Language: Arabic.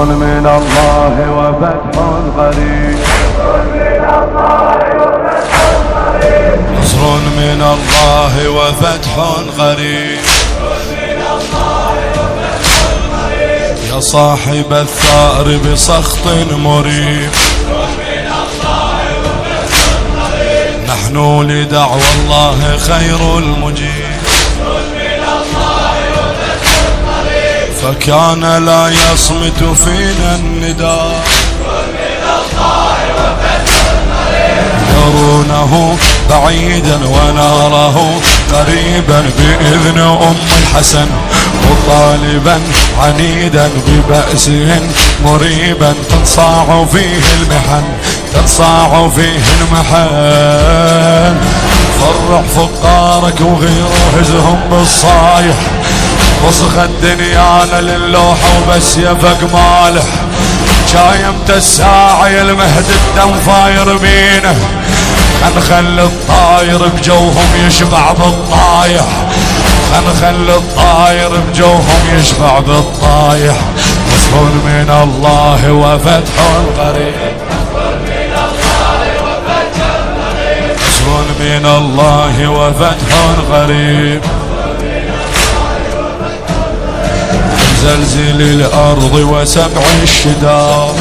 من الله وفتح قريب، نصر من الله وفتح قريب، يا صاحب الثار بسخط مريب، نحن لدعوى الله خير المجيب، فكان لا يصمت فينا النداء، يرونه بعيدا ونراه قريبا بإذن أم الحسن، وطالبا عنيدا ببأس مريبا تنصاع فيه المحن، تنصاع فيه المحن. فرح فقارك وغير هزهم بالصايح، وصخ الدنيانا للوحة وبس يفق مالح، شايمت الساعة يا المهد الدم فاير بينه، خنخل الطاير بجوهم يشبع بالطايح، خنخل الطاير بجوهم يشبع بالطايح. نصر من الله وفتح قريب، نصر من الله وفتح قريب، زلزل الأرض وسبع الشداد،